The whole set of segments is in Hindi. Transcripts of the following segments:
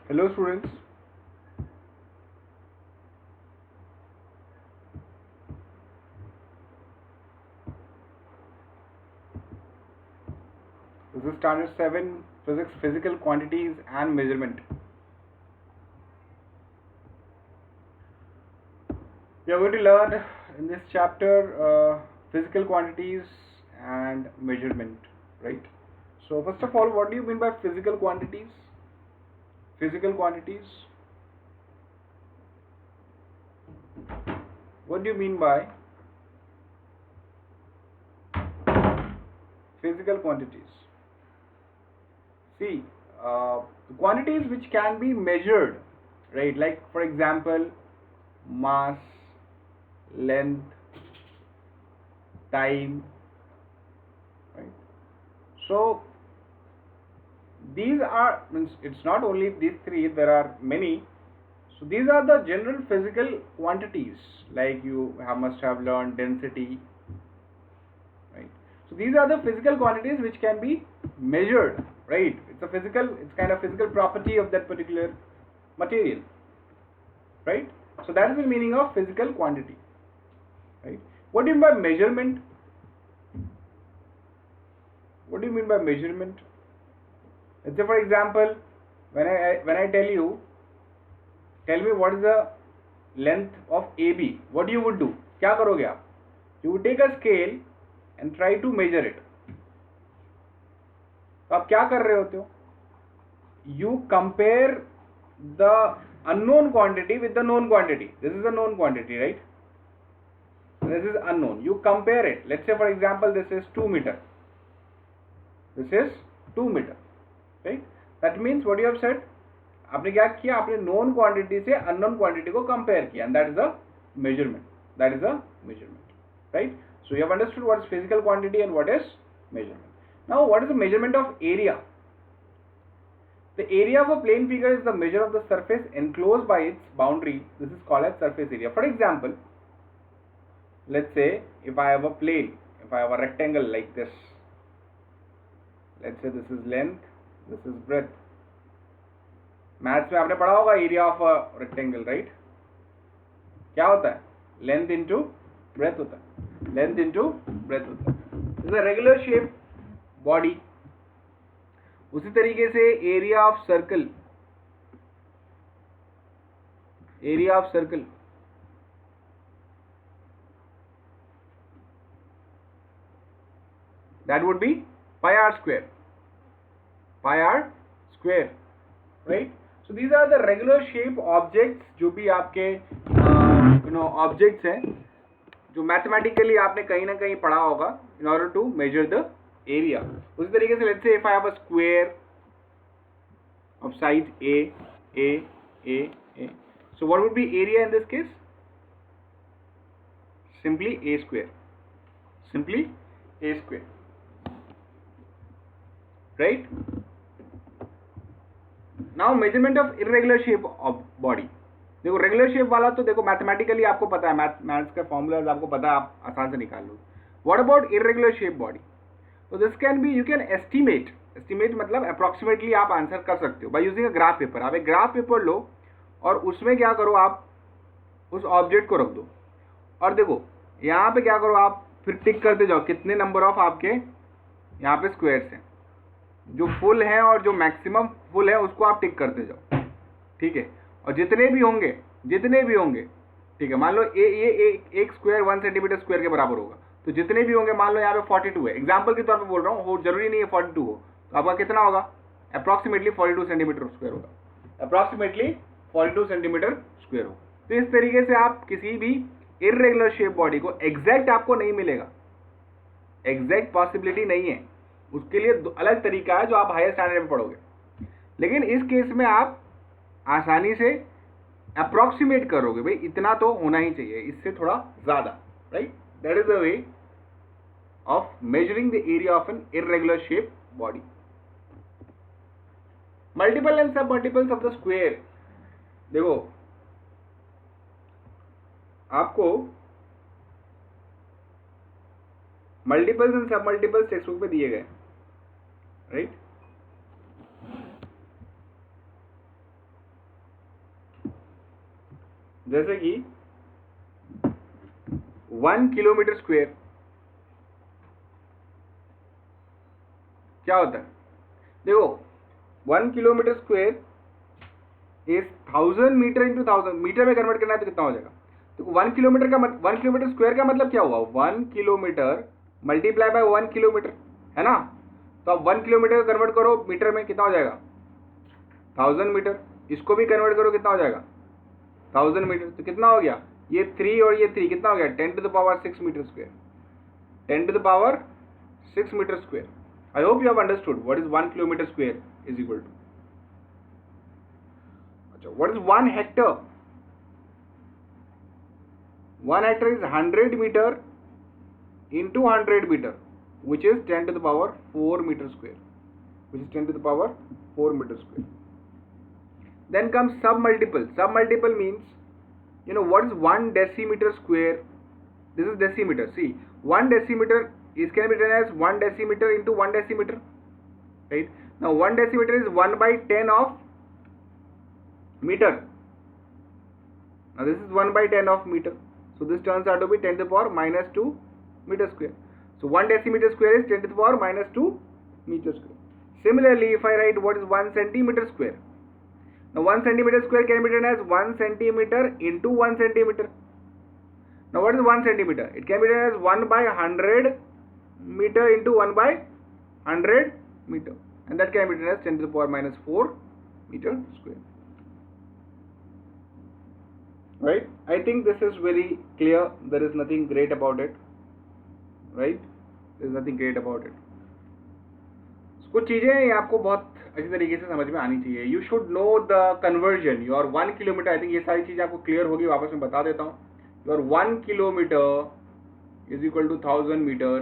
Hello students. This is standard 7 physics, physical quantities and measurement. We are going to learn in this chapter physical quantities and measurement, right? So first of all, what do you mean by physical quantities? Physical quantities. What do you mean by physical quantities? See, quantities which can be measured, right? Like for example, mass, length, time, right? So these are, means it's not only these three, there are many. So these are the general physical quantities, like you must have learned density, right? So these are the physical quantities which can be measured, right? It's kind of physical property of that particular material, right? So that is the meaning of physical quantity, right? What do you mean by measurement? What do you mean by measurement? Let's say for example, when I tell you, tell me what is the length of AB, what you would do? क्या करोगे आप? You would take a scale and try to measure it. तो आप क्या कर रहे होते हो? You compare the unknown quantity with the known quantity. This is a known quantity, right? This is unknown. You compare it. Let's say for example, this is 2 meter. This is 2 meter, right? That means what you have said, आपने क्या किया? आपने known quantity से unknown quantity को compare किया, and that is a measurement. That is a measurement, right? So you have understood what is physical quantity and what is measurement. Now, what is the measurement of area? The area of a plane figure is the measure of the surface enclosed by its boundary. This is called as surface area. For example, let's say if I have a plane, if I have a rectangle like this, let's say this is length, this is breadth. Maths में आपने पढ़ा होगा area of a rectangle, right? क्या होता है? लेंथ इंटू ब्रेथ होता है, लेंथ इंटू ब्रेथ होता है. Is a regular shape body. उसी तरीके से area of circle, area of circle that would be pi r square, pi r square, right? So these are the regular shape objects जो भी आपके objects हैं जो मैथमेटिकली आपने कहीं ना कहीं पढ़ा होगा in order to measure the area. उसी तरीके से let's say if I have a square of size A, so what would be area in this case? Simply A square, simply A square, right? Now measurement of irregular shape of body. देखो रेगुलर शेप वाला तो देखो मैथमेटिकली आपको पता है, मैथ्स का फॉर्मूलाज आपको पता है, आप आसान से निकाल लो. What about irregular shape body? तो this can be, you can estimate मतलब अप्रॉक्सीमेटली आप आंसर कर सकते हो by using a graph paper. आप एक ग्राफ पेपर लो और उसमें क्या करो, आप उस ऑब्जेक्ट को रख दो और देखो यहाँ पे क्या करो, आप फिर टिक करते जाओ कितने नंबर ऑफ आपके यहाँ पे स्क्वायर्स हैं, जो फुल है और जो मैक्सिमम फुल है उसको आप टिक करते जाओ, ठीक है? और जितने भी होंगे, ठीक है, मान लो ये एक स्क्वायर 1 सेंटीमीटर स्क्वायर के बराबर होगा, तो जितने भी होंगे, मान लो यहाँ पे 42 है, एग्जाम्पल के तौर पे बोल रहा हूँ, जरूरी नहीं है 42 हो, तो आपका कितना होगा? अप्रॉक्सीमेटली 42 सेंटीमीटर स्क्वायर होगा, अप्रॉक्सीमेटली 42 सेंटीमीटर स्क्वायर होगा. तो इस तरीके से आप किसी भी इर्रेगुलर शेप बॉडी को, एग्जैक्ट आपको नहीं मिलेगा, एग्जैक्ट पॉसिबिलिटी नहीं है, उसके लिए अलग तरीका है जो आप हायर स्टैंडर्ड में पढ़ोगे. लेकिन इस केस में आप आसानी से अप्रॉक्सीमेट करोगे, भाई इतना तो होना ही चाहिए, इससे थोड़ा ज्यादा, right? That is the way of measuring the area of an irregular shape body. Multiple and sub multiples of the square. देखो आपको multiples and sub multiples textbook पे दिए गए, राइट? जैसे कि 1 किलोमीटर स्क्वायर क्या होता है, देखो 1 kilometre square is 1000 metre into 1000, metre में कन्वर्ट करना है तो कितना हो जाएगा। तो 1 किलोमीटर का 1 किलोमीटर स्क्वायर का मतलब क्या हुआ, 1 किलोमीटर मल्टीप्लाई बाय 1 किलोमीटर, है ना। तो अब 1 किलोमीटर को कन्वर्ट करो मीटर में, कितना हो जाएगा 1000 मीटर। इसको भी कन्वर्ट करो, कितना हो जाएगा 1000 मीटर। तो कितना हो गया, ये 3 और ये 3 कितना हो गया 10 to the power 6 metre square, 10 to the power 6 metre square. I hope you have understood what is 1 kilometre square is equal to. अच्छा, what is 1 hectare. 1 hectare is 100 meter into 100 meter, which is 10 to the power 4 meter square, which is 10 to the power 4 meter square. Then comes submultiple. Submultiple means, you know, what is 1 decimeter square? This is decimeter. See, 1 decimeter is can be written as 1 decimeter into 1 decimeter, right? Now 1 decimeter is 1 by 10 of meter. Now this is 1 by 10 of meter. So this turns out to be 10 to the power minus 2 meter square. So 1 decimeter square is 10 to the power minus 2 meter square. Similarly, if I write what is 1 centimeter square. Now 1 centimeter square can be written as 1 centimeter into 1 centimeter. Now what is 1 centimeter? It can be written as 1 by 100 meter into 1 by 100 meter. And that can be written as 10 to the power minus 4 meter square. Right? I think this is very clear. There is nothing great about it. Right? There is nothing great about it. कुछ चीजें ये आपको बहुत अच्छी तरीके से समझ में आनी चाहिए. You should know the conversion. Your 1 kilometer, I think ये सारी चीजें आपको क्लियर होगी. वापस मैं बता देता हूँ. Your 1 kilometer is equal to 1000 meter.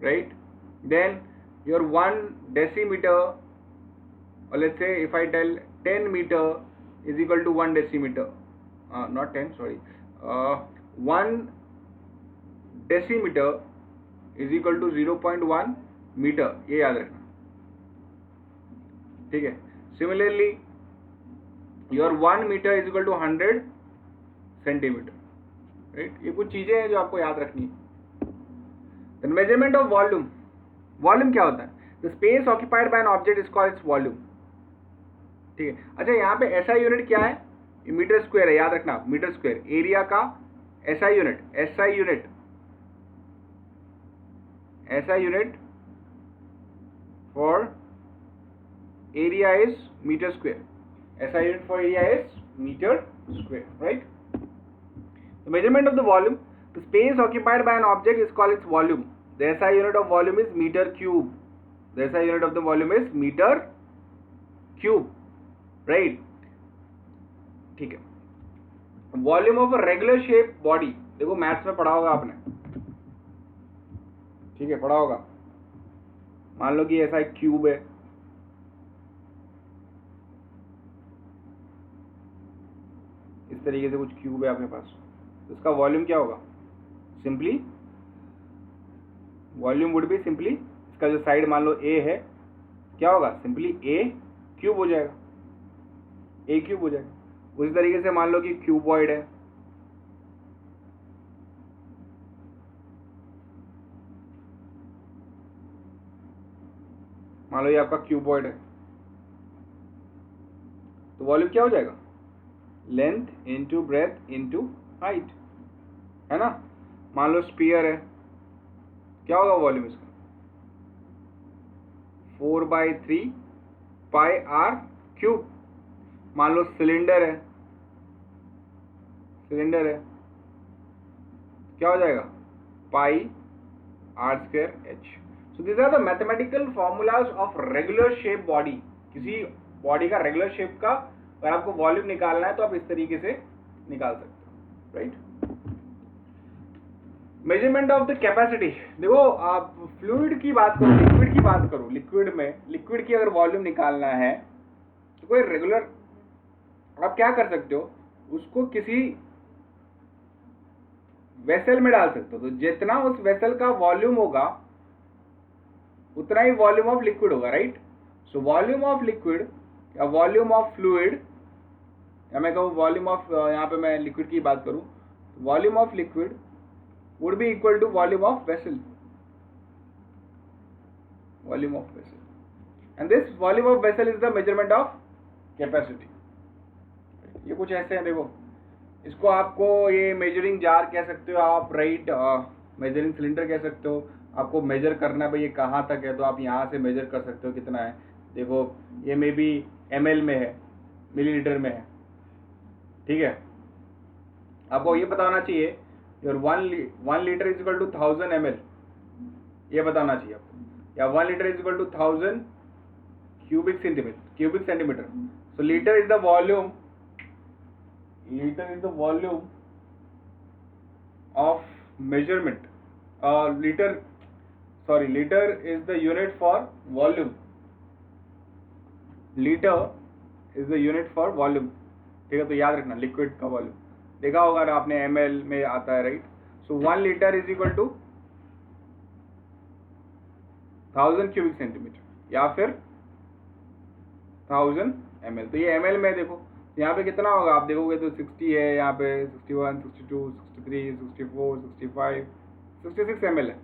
Right? Then your 1 decimeter, or let's say if I tell 10 meter is equal to 1 decimeter, not 10, sorry, 1 decimeter is equal to 0.1 meter, ये याद रखना, ठीक है. Similarly, your 1 meter is equal to 100 centimeter, right? ये कुछ चीजें हैं जो आपको याद रखनी है. Then measurement of volume. Volume क्या होता है? The space occupied by an object is called its volume. ठीक है. अच्छा, यहाँ पे SI यूनिट क्या है? मीटर स्क्वायर है, याद रखना, मीटर स्क्वायर. एरिया का SI unit, SI unit, SI unit for area is metre square. SI unit for area is metre square, right? The measurement of the volume. The space occupied by an object is called its volume. The SI unit of volume is meter cube. The SI unit of the volume is meter cube. Right, ठीक है. Volume of a regular shape body, देखो मैथ्स में पढ़ा होगा आपने, ठीक है, पढ़ा होगा. मान लो कि ऐसा एक क्यूब है, इस तरीके से कुछ क्यूब है आपके पास, तो इसका वॉल्यूम क्या होगा? Simply volume would be simply, इसका जो साइड मान लो ए है, क्या होगा? सिंपली ए क्यूब हो जाएगा, ए क्यूब हो जाएगा. उसी तरीके से मान लो कि क्यूबॉइड है, मान लो ये आपका क्यूबॉइड है, तो वॉल्यूम क्या हो जाएगा? Length into breadth into height, है ना. मान लो स्फीयर है, क्या होगा वॉल्यूम इसका? 4/3 पाई आर क्यूब. मान लो सिलेंडर है, सिलेंडर है, क्या हो जाएगा? Pi R square H. So this are the mathematical formulas of regular shape body. किसी बॉडी का रेगुलर शेप का अगर आपको वॉल्यूम निकालना है तो आप इस तरीके से निकाल सकते हो, right? Measurement of the capacity. देखो, आप फ्लूइड की बात करो, लिक्विड की बात करो, लिक्विड में, लिक्विड की अगर वॉल्यूम निकालना है तो कोई रेगुलर, आप क्या कर सकते हो, उसको किसी वेसल में डाल सकते हो. तो जितना उस वेसल का वॉल्यूम होगा उतना ही वॉल्यूम ऑफ लिक्विड होगा, right? So volume of liquid या वॉल्यूम ऑफ फ्लूइड या मैं कहूँ वॉल्यूम ऑफ, यहाँ पे मैं लिक्विड की बात करूँ, volume of liquid would be equal to volume of vessel, volume of vessel, and this volume of vessel is the measurement of capacity. ये कुछ ऐसे है, देखो इसको आपको ये मेजरिंग जार कह सकते हो आप, राइट, मेजरिंग सिलेंडर कह सकते हो। आपको मेजर करना है भाई ये कहाँ तक है, तो आप यहाँ से मेजर कर सकते हो कितना है। देखो ये मे बी ml में है, मिलीलीटर में है, ठीक है। आपको ये बताना चाहिए your 1 litre is equal to 1000 ml, ये बताना चाहिए आपको, या 1 litre is equal to 1000 cubic centimetre. So litre is the volume, liter is the volume of measurement, liter is the unit for volume, liter is the unit for volume, ठीक है। तो याद रखना लिक्विड का वॉल्यूम देखा होगा ना आपने, ml में आता है, right. So 1 litre is equal to 1000 cubic centimetre या फिर 1000 ml। तो ये ml में देखो यहाँ पे कितना होगा, आप देखोगे तो 60 है, यहाँ पे 61, 62, 63, 64, 65, 66 ml है।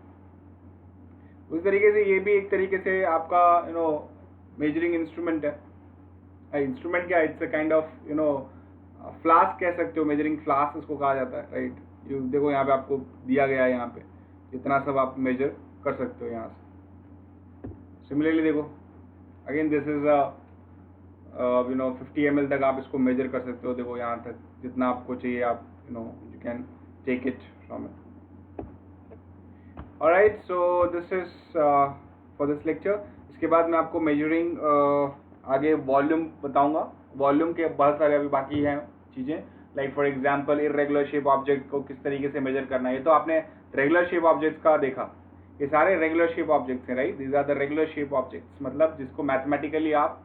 उस तरीके से ये भी एक तरीके से आपका मेजरिंग इंस्ट्रूमेंट है। इंस्ट्रूमेंट क्या, it's a kind of flask कह सकते हो, मेजरिंग फ्लास्क इसको कहा जाता है, राइट। देखो यहाँ पे आपको दिया गया है, यहाँ पे इतना सब आप मेजर कर सकते हो यहाँ से। सिमिलरली देखो अगेन दिस इज 50 ml तक आप इसको मेजर कर सकते हो। देखो यहाँ तक जितना आपको चाहिए आप you can take it from it. Alright, so this is for this lecture. इसके बाद मैं आपको मेजरिंग आगे वॉल्यूम बताऊंगा। वॉल्यूम के बहुत सारे अभी बाकी हैं चीज़ें, like for example irregular shape object को किस तरीके से मेजर करना है। ये तो आपने रेगुलर शेप ऑब्जेक्ट्स का देखा, ये सारे रेगुलर शेप ऑब्जेक्ट्स हैं, right. These are the regular shape objects, मतलब जिसको मैथमेटिकली आप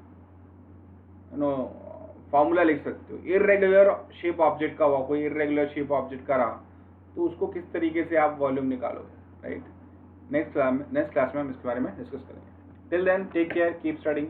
फॉर्मूला लिख सकते हो। इरेगुलर शेप ऑब्जेक्ट का हुआ, कोई इरेगुलर शेप ऑब्जेक्ट का रहा, तो उसको किस तरीके से आप वॉल्यूम निकालोगे, राइट। नेक्स्ट क्लास में हम इसके बारे में डिस्कस करेंगे। Till then take care, keep studying.